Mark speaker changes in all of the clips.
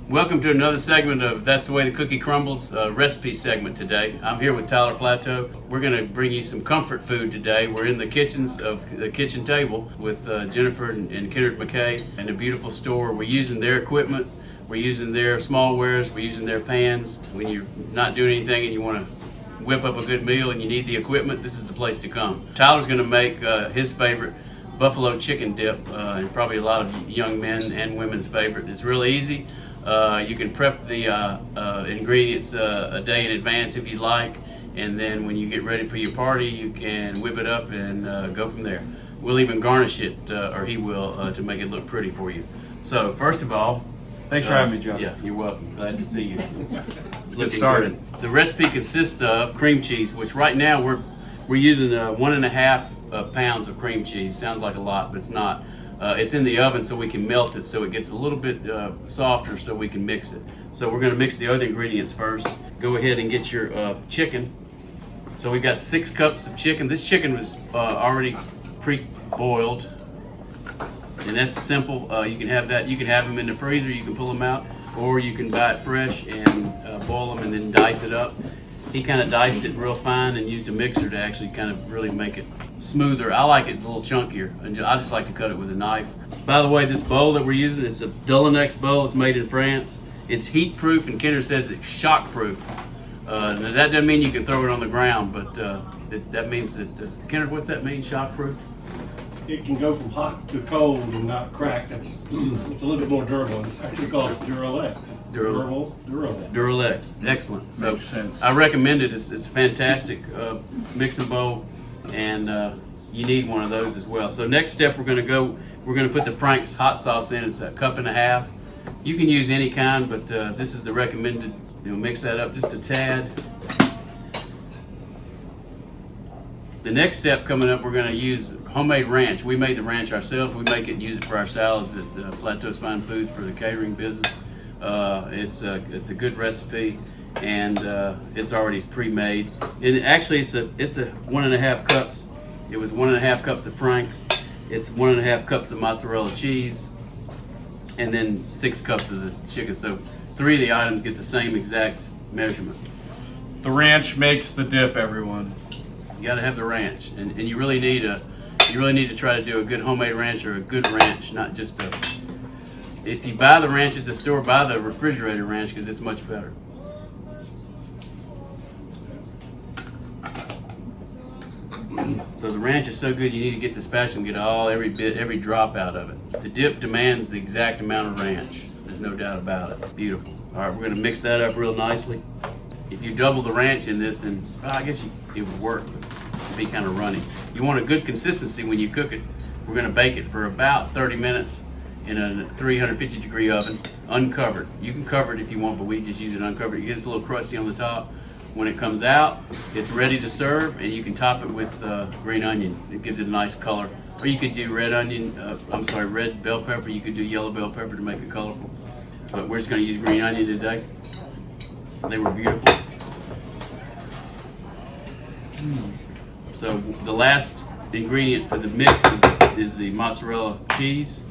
Speaker 1: Welcome to another segment of That's the Way the Cookie Crumbles recipe segment today. I'm here with Tyler Flathau. We're going to bring you some comfort food today. We're in the kitchens of the kitchen table with Jennifer and Kenneth McKay in a beautiful store. We're using their equipment. We're using their smallwares. We're using their pans. When you're not doing anything and you want to whip up a good meal and you need the equipment, this is the place to come. Tyler's going to make his favorite buffalo chicken dip, and probably a lot of young men and women's favorite. It's really easy. You can prep the ingredients a day in advance if you like, and then when you get ready for your party, you can whip it up and go from there. We'll even garnish it, or he will, to make it look pretty for you. So first of all,
Speaker 2: thanks for having me, Joe.
Speaker 1: Yeah, you're welcome. Glad to see you.
Speaker 2: Let's get started.
Speaker 1: Good. The recipe consists of cream cheese, which right now we're using 1.5 pounds of cream cheese. Sounds like a lot, but it's not. It's in the oven so we can melt it so it gets a little bit softer so we can mix it. So we're going to mix the other ingredients first. Go ahead and get your chicken. So we've got 6 cups of chicken. This chicken was already pre-boiled, and that's simple. You can have that. You can have them in the freezer. You can pull them out, or you can buy it fresh and boil them and then dice it up. He kind of diced it real fine and used a mixer to actually kind of really make it smoother. I like it a little chunkier, and I just like to cut it with a knife. By the way, this bowl that we're using, it's a Duralex bowl. It's made in France. It's heat proof, and Kenner says it's shock proof. Now that doesn't mean you can throw it on the ground, but that means that Kenner, what's that mean, shock proof?
Speaker 3: It can go from hot to cold and not crack. It's a little bit more durable. It's actually called Duralex. Duralex.
Speaker 1: Duralex. Excellent. So
Speaker 2: makes sense.
Speaker 1: I recommend it. It's a fantastic mixing bowl, and you need one of those as well. So next step, we're going to put the Frank's hot sauce in. It's 1.5 cups. You can use any kind, but this is the recommended. Mix that up just a tad. The next step coming up, we're going to use homemade ranch. We made the ranch ourselves. We make it and use it for our salads at Flathau's Fine Foods for the catering business. It's a good recipe, and it's already pre-made. And actually, it's a 1.5 cups. It was 1.5 cups of Frank's. It's 1.5 cups of mozzarella cheese, and then 6 cups of the chicken. So 3 of the items get the same exact measurement.
Speaker 2: The ranch makes the dip, everyone.
Speaker 1: You got to have the ranch, and you really need to try to do a good homemade ranch, or a good ranch, not just a. If you buy the ranch at the store, buy the refrigerated ranch because it's much better. So the ranch is so good, you need to get the spatula and get every drop out of it. The dip demands the exact amount of ranch. There's no doubt about it. Beautiful. All right, we're going to mix that up real nicely. If you double the ranch in this, and I guess it would work, but it'd be kind of runny. You want a good consistency when you cook it. We're going to bake it for about 30 minutes in a 350 degree oven, uncovered. You can cover it if you want, but we just use it uncovered. It gets a little crusty on the top. When it comes out, it's ready to serve, and you can top it with green onion. It gives it a nice color. Or you could do red bell pepper. You could do yellow bell pepper to make it colorful. But we're just going to use green onion today. They were beautiful. So the last ingredient for the mix is the mozzarella cheese.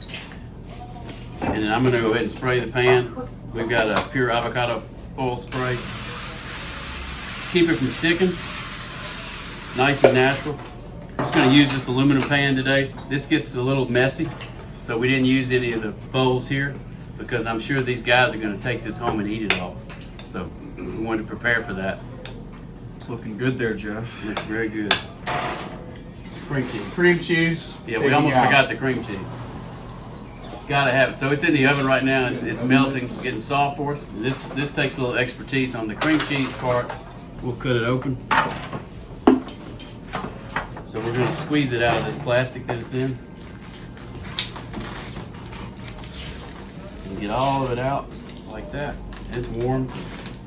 Speaker 1: And then I'm going to go ahead and spray the pan. We've got a pure avocado oil spray. Keep it from sticking. Nice and natural. I'm just going to use this aluminum pan today. This gets a little messy, so we didn't use any of the bowls here because I'm sure these guys are going to take this home and eat it all. So we wanted to prepare for that.
Speaker 2: It's looking good there, Jeff.
Speaker 1: Looks very good. Cream cheese.
Speaker 2: Cream cheese.
Speaker 1: Yeah, we almost forgot the cream cheese. Gotta have it. So it's in the oven right now. It's melting, it's getting soft for us. This takes a little expertise on the cream cheese part. We'll cut it open. So we're going to squeeze it out of this plastic that it's in. And get all of it out like that. It's warm.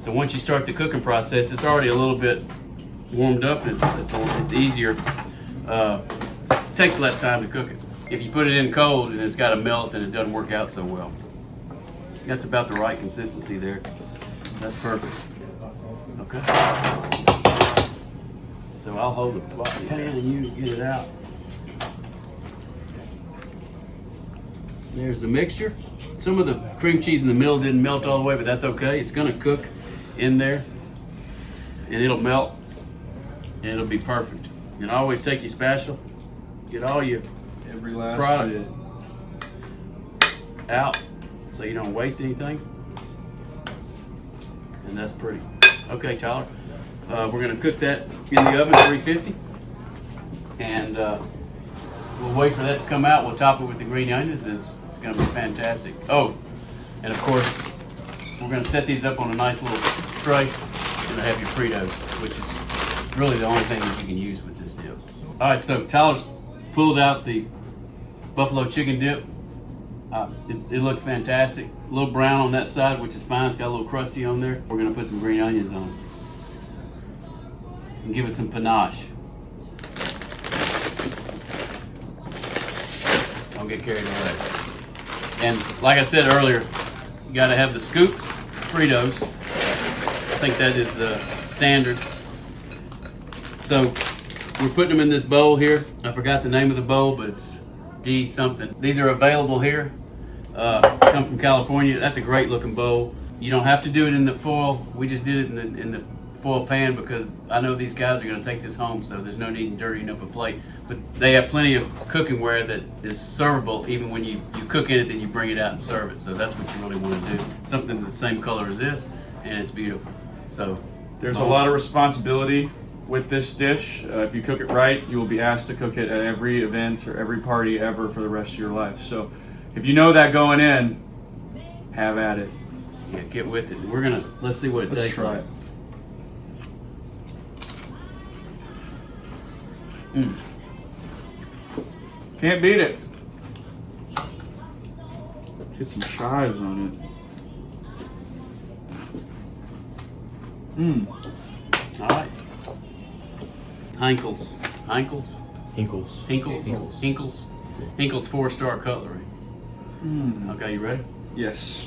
Speaker 1: So once you start the cooking process, it's already a little bit warmed up. It's easier. It takes less time to cook it. If you put it in cold and it's got to melt, and it doesn't work out so well. That's about the right consistency there. That's perfect. Okay. So I'll hold the pan and you get it out. There's the mixture. some of the cream cheese in the middle didn't melt all the way, but that's okay. It's gonna cook in there and it'll melt and it'll be perfect. And always take your spatula, get all your
Speaker 2: Every last
Speaker 1: product
Speaker 2: bit.
Speaker 1: out so you don't waste anything. And that's pretty. Okay, Tyler, we're gonna cook that in the oven at 350 and we'll wait for that to come out. We'll top it with the green onions. It's gonna be fantastic. Oh, and of course, we're gonna set these up on a nice little tray and have your Fritos, which is really the only thing that you can use with this dip. All right, so Tyler's pulled out the buffalo chicken dip. It looks fantastic. A little brown on that side, which is fine. It's got a little crusty on there. We're gonna put some green onions on it and give it some panache. Don't get carried away. And like I said earlier, you gotta have the scoops, Fritos. I think that is standard. So we're putting them in this bowl here. I forgot the name of the bowl, but it's D something. These are available here. Come from California. That's a great looking bowl. You don't have to do it in the foil. We just did it in the foil pan because I know these guys are going to take this home, so there's no need in dirtying up a plate. But they have plenty of cooking ware that is servable even when you cook in it, then you bring it out and serve it. So that's what you really want to do. Something the same color as this, and it's beautiful. So
Speaker 2: There's a lot of responsibility with this dish. If you cook it right, you will be asked to cook it at every event or every party ever for the rest of your life. So if you know that going in, have at it.
Speaker 1: yeah, get with it. Let's see what it
Speaker 2: Let's
Speaker 1: tastes
Speaker 2: try
Speaker 1: like.
Speaker 2: it. Can't beat it. Get some chives on it.
Speaker 1: All right. Hinkles.
Speaker 4: Hinkles.
Speaker 1: Hinkles 4-star cutlery. Okay, you ready?
Speaker 2: Yes.